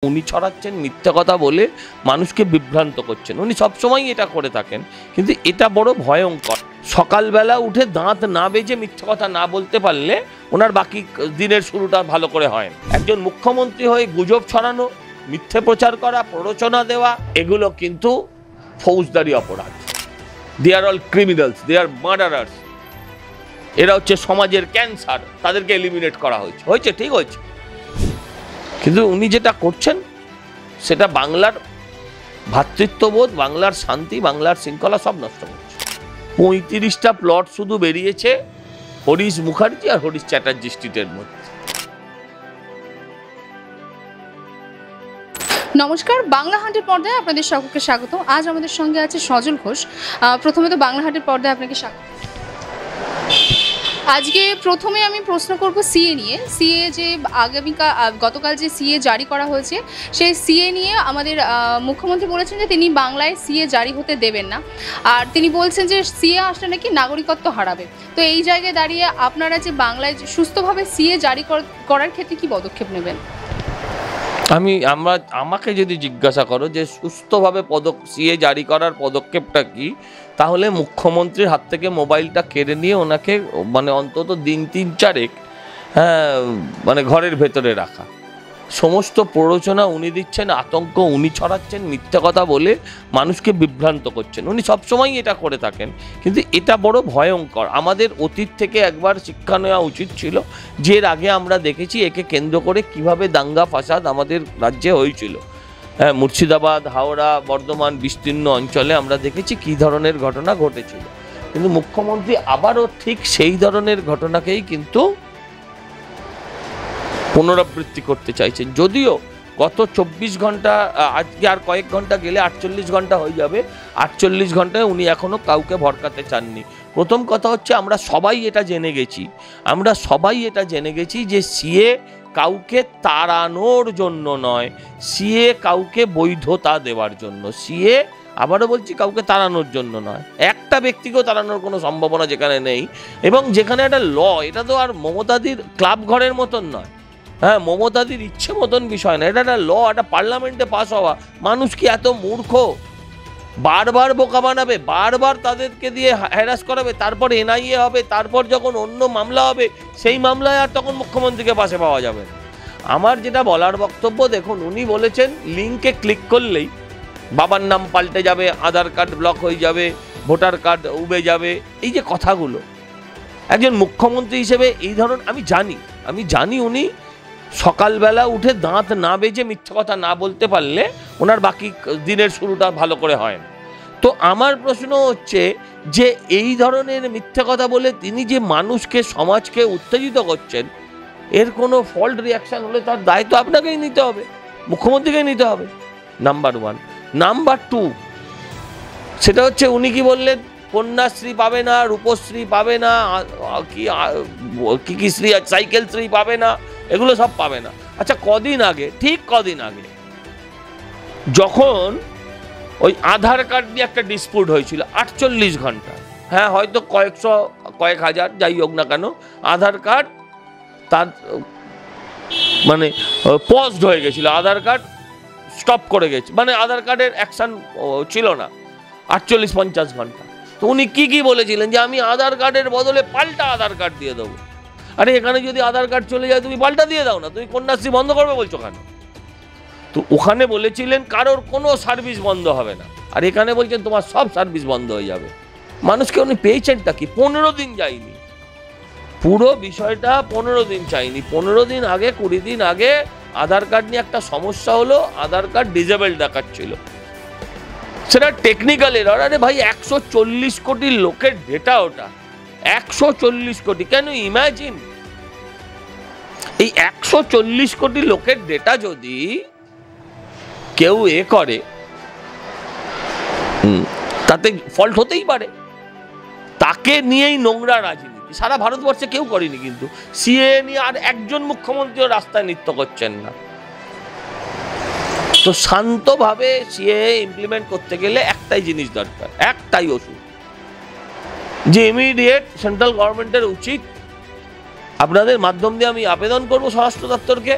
উনি ছড়াচ্ছেন মিথ্যা কথা বলে মানুষকে বিভ্রান্ত করছেন। উনি সবসময় এটা করে থাকেন, কিন্তু এটা বড় ভয়ঙ্কর। সকালবেলা উঠে দাঁত না বেজে মিথ্যা কথা না বলতে পারলে ওনার বাকি দিনের শুরুটা ভালো করে হয় না। একজন মুখ্যমন্ত্রী হয়ে গুজব ছড়ানো, মিথ্যে প্রচার করা, প্ররোচনা দেওয়া, এগুলো কিন্তু ফৌজদারি অপরাধ। দে আর অল ক্রিমিনালস, দে আর মার্ডারার্স। এরা হচ্ছে সমাজের ক্যান্সার, তাদেরকে এলিমিনেট করা হয়েছে, ঠিক হয়েছে। কিন্তু উনি যেটা করছেন সেটা বাংলার ভ্রাতৃত্ববোধ, বাংলার শান্তি, বাংলার শৃঙ্খলা সব নষ্ট করছে। 35টা প্লট শুধু বেরিয়েছে হরিশ মুখার্জি আর হরিশ চ্যাটার্জি স্ট্রিটের মধ্যে। নমস্কার, বাংলা হাটের পর্দায় আপনাদের সকলকে স্বাগত। আজ আমাদের সঙ্গে আছে সজল ঘোষ। প্রথমে তো বাংলা হাটের পর্দায় আপনাকে স্বাগত। আজকে প্রথমে আমি প্রশ্ন করব সিএ নিয়ে। সিএ যে গতকাল যে সিএ জারি করা হয়েছে, সেই সিএ নিয়ে আমাদের মুখ্যমন্ত্রী বলেছেন যে তিনি বাংলায় সিএ জারি হতে দেবেন না, আর তিনি বলছেন যে সিএ আসলে নাকি নাগরিকত্ব হারাবে। তো এই জায়গায় দাঁড়িয়ে আপনারা যে বাংলায় সুস্থভাবে সিএ জারি করার ক্ষেত্রে কি পদক্ষেপ নেবেন? আমাকে যদি জিজ্ঞাসা করো যে সুস্থভাবে সিএ জারি করার পদক্ষেপটা কি, তাহলে মুখ্যমন্ত্রীর হাত থেকে মোবাইলটা কেড়ে নিয়ে ওনাকে অন্তত দিন 3-4 ঘরের ভেতরে রাখা। সমস্ত প্ররোচনা উনি দিচ্ছেন, আতঙ্ক উনি ছড়াচ্ছেন, মিথ্যা কথা বলে মানুষকে বিভ্রান্ত করছেন। উনি সবসময় এটা করে থাকেন, কিন্তু এটা বড় ভয়ঙ্কর। আমাদের অতীত থেকে একবার শিক্ষা নেওয়া উচিত ছিল, যে এর আগে আমরা দেখেছি একে কেন্দ্র করে কিভাবে দাঙ্গা ফাসাদ আমাদের রাজ্যে হয়েছিল। মুর্শিদাবাদ, হাওড়া, বর্ধমান বিস্তীর্ণ অঞ্চলে আমরা দেখেছি কী ধরনের ঘটনা ঘটেছিল। কিন্তু মুখ্যমন্ত্রী আবারও ঠিক সেই ধরনের ঘটনাকেই কিন্তু পুনরাবৃত্তি করতে চাইছেন। যদিও গত 24 ঘন্টা, আজকে আর কয়েক ঘন্টা গেলে 48 ঘন্টা হয়ে যাবে, 48 ঘন্টায় উনি এখনও কাউকে ভড়কাতে চাননি। প্রথম কথা হচ্ছে আমরা সবাই এটা জেনে গেছি যে সিএ কাউকে তাড়ানোর জন্য নয়, সিএ কাউকে বৈধতা দেওয়ার জন্য। সিএ, আবারও বলছি, কাউকে তাড়ানোর জন্য নয়। একটা ব্যক্তিকেও তাড়ানোর কোনো সম্ভাবনা যেখানে নেই, এবং যেখানে একটা ল, এটা তো আর মমতাদির ক্লাব ঘরের মতন নয়। মমতাদির ইচ্ছে মতন বিষয় না, এটা একটা ল, একটা পার্লামেন্টে পাস হওয়া। মানুষ কি এত মূর্খ? বারবার বোকা বানাবে, বারবার তাদেরকে দিয়ে হ্যারাস করাবে, তারপর এনআইএ হবে, তারপর যখন অন্য মামলা হবে সেই মামলায় আর তখন মুখ্যমন্ত্রীকে পাশে পাওয়া যাবে না। আমার যেটা বলার বক্তব্য, দেখুন, উনি বলেছেন লিঙ্কে ক্লিক করলেই বাবার নাম পাল্টে যাবে, আধার কার্ড ব্লক হয়ে যাবে, ভোটার কার্ড উবে যাবে। এই যে কথাগুলো, একজন মুখ্যমন্ত্রী হিসেবে এই ধরনের আমি জানি উনি সকালবেলা উঠে দাঁত না বেজে মিথ্যা কথা না বলতে পারলে ওনার বাকি দিনের শুরুটা ভালো করে হয় না। তো আমার প্রশ্ন হচ্ছে যে এই ধরনের মিথ্যা কথা বলে তিনি যে মানুষকে, সমাজকে উত্তেজিত করছেন, এর কোনো ফল্ট রিয়াকশান হলে তার দায়িত্ব আপনাকেই নিতে হবে, মুখ্যমন্ত্রীকেই নিতে হবে, নাম্বার 1। নাম্বার 2, সেটা হচ্ছে উনি কি বললেন, কন্যাশ্রী পাবে না, রূপশ্রী পাবে না, কি শ্রী, সাইকেল শ্রী পাবে না, এগুলো সব পাবে না। আচ্ছা, কদিন আগে যখন ওই আধার কার্ড নিয়ে একটা ডিসপিউট হয়েছিল 48 ঘন্টা, হয়তো কয়েক হাজার, যাই হোক না কেন, আধার কার্ড তার পজড হয়ে গেছিল, আধার কার্ড স্টপ করে গেছে, আধার কার্ডের অ্যাকশন ছিল না 48-50 ঘন্টা। তো উনি কি বলেছিলেন যে আমি আধার কার্ডের বদলে পাল্টা আধার কার্ড দিয়ে দেবো। আরে এখানে যদি আধার কার্ড চলে যায় তুমি পাল্টা দিয়ে দাও না, তুমি কন্যাশ্রী বন্ধ করবে বলছো কেন? তো ওখানে বলেছিলেন কারোর কোনো সার্ভিস বন্ধ হবে না, আর এখানে বলছেন তোমার সব সার্ভিস বন্ধ হয়ে যাবে। মানুষকে উনি পেয়েছেনটা কি? 15 দিন যায়নি, পুরো বিষয়টা 15 দিন চাইনি। 15 দিন আগে, 20 দিন আগে আধার কার্ড নিয়ে একটা সমস্যা হলো, আধার কার্ড ডিজেবল দেখাচ্ছিল, সেটা টেকনিক্যাল এরর। আরে ভাই, 140 কোটি লোকের ডেটা ওটা, 140 কোটি। কেন ইমাজিন, এই 140 কোটি লোকের ডেটা যদি কেউ করে, তাতে ফল্ট হতেই পারে। তাকে নিয়েই নোংরা রাজনীতি সারা ভারতবর্ষে কেউ করেনি, কিন্তু সিএ নিয়ে আর একজন মুখ্যমন্ত্রীও রাস্তায় নৃত্য করছেন না। তো শান্তভাবে সিএ ইমপ্লিমেন্ট করতে গেলে একটাই জিনিস দরকার, একটাই ওষুধ, যে ইমিডিয়েট সেন্ট্রাল গভর্নমেন্টের উচিত, আপনাদের মাধ্যম দিয়ে আমি আবেদন করব স্বরাষ্ট্র দপ্তরকে,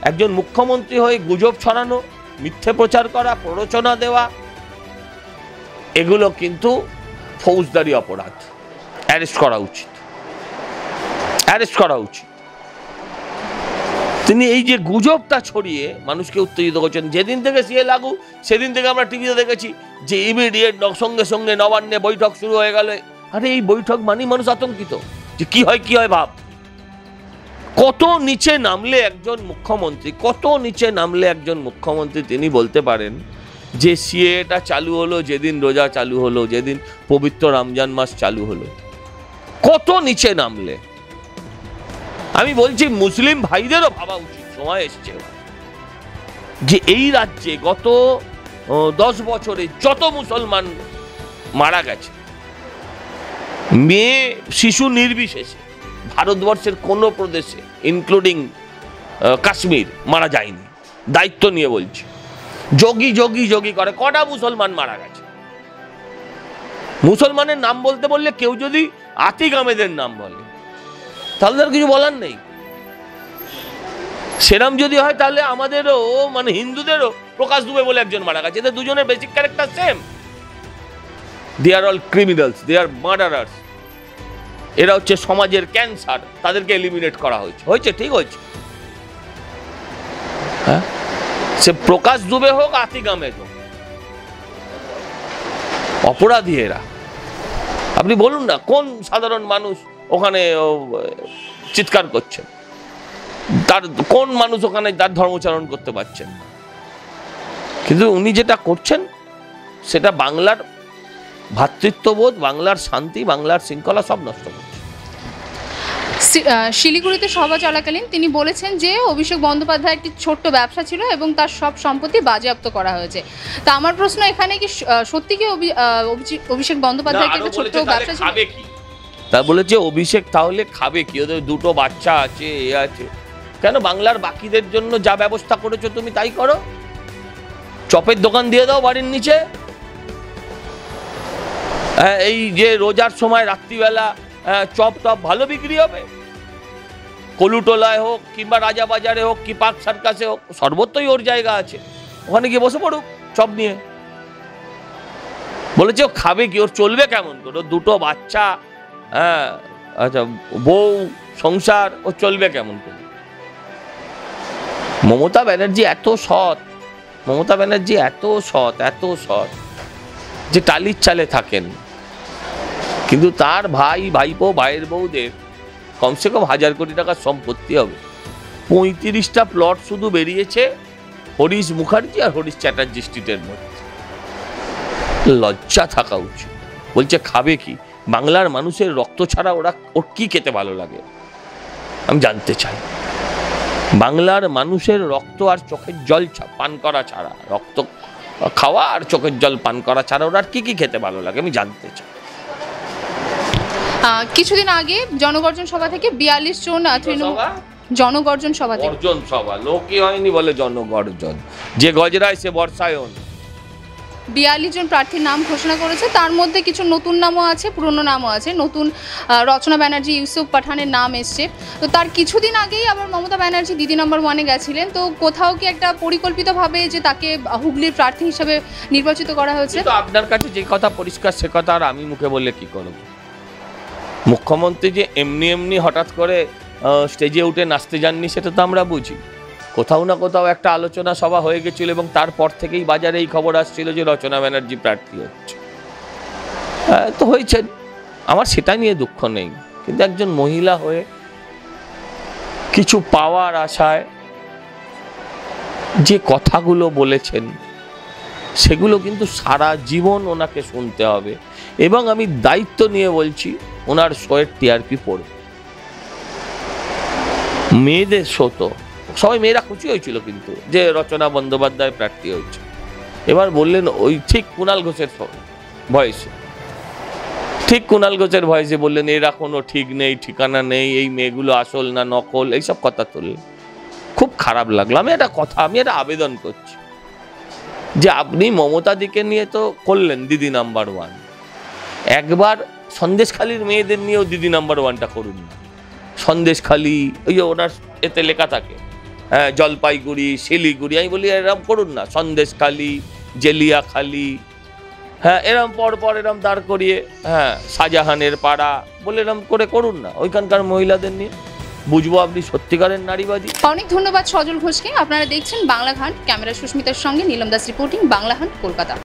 একজন মুখ্যমন্ত্রী হয়ে গুজব ছড়ানো, মিথ্যে প্রচার করা, প্ররোচনা দেওয়া, এগুলো কিন্তু ফৌজদারি অপরাধ, অ্যারেস্ট করা উচিত, অ্যারেস্ট করা উচিত। তিনি এই যে গুজবটা ছড়িয়ে মানুষকে উত্তেজিত করছেন। যেদিন থেকে সিএ লাগু সেদিন থেকে আমরা টিভিতে দেখেছি যে ইমিডিয়েট সঙ্গে সঙ্গে নবান্নে বৈঠক শুরু হয়ে গেল। আরে এই বৈঠক মানেই মানুষ আতঙ্কিত যে কি হয় ভাব। কত নিচে নামলে একজন মুখ্যমন্ত্রী, কত নিচে নামলে একজন মুখ্যমন্ত্রী তিনি বলতে পারেন যে সিএটা চালু হলো যেদিন রোজা চালু হলো, যেদিন পবিত্র রমজান মাস চালু হলো, কত নিচে নামলে। আমি বলছি মুসলিম ভাইদেরও ভাবা উচিত, সময় এসছে যে এই রাজ্যে গত 10 বছরে যত মুসলমান মারা গেছে, মেয়ে শিশু নির্বিশেষে, ভারতবর্ষের কোনো প্রদেশে ইনক্লুডিং কাশ্মীর মারা যায়নি। দায়িত্ব নিয়ে বলছি, যোগী যোগী যোগী করে কটা মুসলমান মারা গেছে। মুসলমানের নাম বলতে বললে কেউ যদি আতিক আহমেদের নাম বলে তাহলে আর কিছু বলার নেই। সেরাম যদি হয় তাহলে আমাদেরও মানে হিন্দুদেরও প্রকাশ দুবে বলে একজন মারা গেছে। এদের দুজনের বেসিক ক্যারেক্টার সেম। দে আর অল ক্রিমিনালস, দে আর মার্ডারার্স। এরা হচ্ছে সমাজের ক্যান্সার, তাদেরকে এলিমিনেট করা হয়েছে, ঠিক হয়েছে। হ্যাঁ, সে প্রকাশ দুবে হোক, আতিক আহমেদ হোক, অপরাধী এরা। আপনি বলুন না কোন সাধারণ মানুষ ওখানে চিৎকার করছেন, তার কোন মানুষ ওখানে তার ধর্মচারণ করতে পারছেন। কিন্তু উনি যেটা করছেন সেটা বাংলার ভ্রাতৃত্ববোধ, বাংলার শান্তি, বাংলার শৃঙ্খলা সব নষ্ট করছে। শিলিগুড়িতে সভা চলাকালীন তিনি বলেছেন যে অভিষেক বন্দ্যোপাধ্যায় একটি ছোট্ট ব্যবসা ছিল এবং তার সব সম্পত্তি বাজেয়াপ্ত করা হয়েছে। তা আমার প্রশ্ন এখানে কি সত্যি কি অভিষেক বন্দ্যোপাধ্যায় একটা ছোট্ট ব্যবসা ছিল? তা বলেছে অভিষেক তাহলে খাবে কি? ওদের 2টো বাচ্চা আছে, এ আছে। কেন বাংলার বাকিদের জন্য যা ব্যবস্থা করেছো তুমি তাই করো। চপের দোকান দিয়ে দাও বাড়ির নিচে। এই যে রোজার সময় রাত্রিবেলা চপ টপ ভালো বিক্রি হবে। কলুটোলায় হোক কিংবা রাজাবাজারে হোক কি পার্ক সার্কাসে হোক, সর্বত্রই ওর জায়গা আছে, ওখানে গিয়ে বসে পড়ুক চপ নিয়ে। বলেছে ও খাবে কি, ওর চলবে কেমন করে? 2টো বাচ্চা, হ্যাঁ আচ্ছা, বউ, সংসার, ও চলবে কেমন করে? মমতা ব্যানার্জি এত সৎ, মমতা ব্যানার্জি এত সৎ, এত সৎ যে টালির চালে থাকেন, কিন্তু তার ভাই, ভাইপো, ভাইয়ের বউদের কমসে কম 1000 কোটি টাকার সম্পত্তি হবে। 35টা প্লট শুধু বেরিয়েছে হরিশ মুখার্জি আর হরিশ চ্যাটার্জি স্ট্রিটের মধ্যে। লজ্জা থাকা উচিত। বলছে খাবে কি? বাংলার মানুষের রক্ত ছাড়া ওর কি খেতে ভালো লাগে আমি জানতে চাই। বাংলার মানুষের রক্ত আর চোখের জল পান করা ছাড়া, রক্ত খাওয়া আর চোখের জল পান করা ছাড়া ওরা আর কি খেতে ভালো লাগে আমি জানতে চাই। কিছুদিন আগে জনগর্জন সভা থেকে 42 জন জনগর্জন সভা থেকে গর্জন সভা, লোকই হয়নি বলে জনগর্জন, যে গজরায় সে বর্ষায়ন। 42 জন প্রার্থীর নাম ঘোষণা করেছে। তার মধ্যে কিছু নতুন নামও আছে, পুরনো নামও আছে। নতুন রচনা ব্যানার্জি, ইউসুফ পাঠানের নাম এসছে। তো তার কিছুদিন আগেই আবার মমতা ব্যানার্জি দিদি নম্বর 1-এ গেছিলেন। তো কোথাও কি একটা পরিকল্পিতভাবে যে তাকে হুগলির প্রার্থী হিসেবে নির্বাচিত করা হয়েছে? তো আপনার কাছে যে কথা পরিষ্কার সে কথা আর আমি মুখে বললে কি করব? মুখ্যমন্ত্রী যে এমনি এমনি হঠাৎ করে স্টেজে উঠে নাচতে যাননি সেটা তো আমরা বুঝি। কোথাও না কোথাও একটা আলোচনা সভা হয়ে গেছিল এবং তারপর থেকেই বাজারে এই খবর আসছিল যে রচনা ব্যানার্জি প্রার্থী হচ্ছে। তো হয়েছেন, আমার সেটা নিয়ে দুঃখ নেই, কিন্তু একজন মহিলা হয়ে কিছু পাওয়ার আশায় যে কথাগুলো বলেছেন সেগুলো কিন্তু সারা জীবন ওনাকে শুনতে হবে। এবং আমি দায়িত্ব নিয়ে বলছি, ওনার শোয়ের টিআরপি পড়বে। মেয়েদের শো তো সবাই মেয়েরা খুশি হয়েছিল কিন্তু যে রচনা বন্দ্যোপাধ্যায় প্রার্থী হয়েছে। এবার বললেন ওই ঠিক কুণাল ঘোষের ভয়েসে, ঠিক কুণাল ঘোষের ভয়েসে বললেন এরা কোনো ঠিক নেই, ঠিকানা নেই, এই মেয়েগুলো আসল না নকল, এইসব কথা তুললেন। খুব খারাপ লাগলো। আমি একটা আবেদন করছি যে আপনি মমতাদিকে নিয়ে তো করলেন দিদি নাম্বার 1, একবার সন্দেশখালীর মেয়েদের নিয়েও দিদি নাম্বার 1টা করুন না। সন্দেশখালী ওই যে ওনার এতে লেখা থাকে হ্যাঁ, জলপাইগুড়ি, শিলিগুড়ি, আমি বলি এরম করুন না, সন্দেশখালি, জেলিয়াখালি, হ্যাঁ এরম পর এরম দাঁড় করিয়ে, হ্যাঁ শাহজাহানের পাড়া বলে এরম করে করুন না ওইখানকার মহিলাদের নিয়ে, বুঝবো আপনি সত্যিকারের নারীবাদী। অনেক ধন্যবাদ সজল ঘোষকে। আপনারা দেখছেন বাংলা ঘাট, ক্যামেরা সুস্মিতার সঙ্গে নীলম দাস রিপোর্টিং, বাংলা ঘাট, কলকাতা।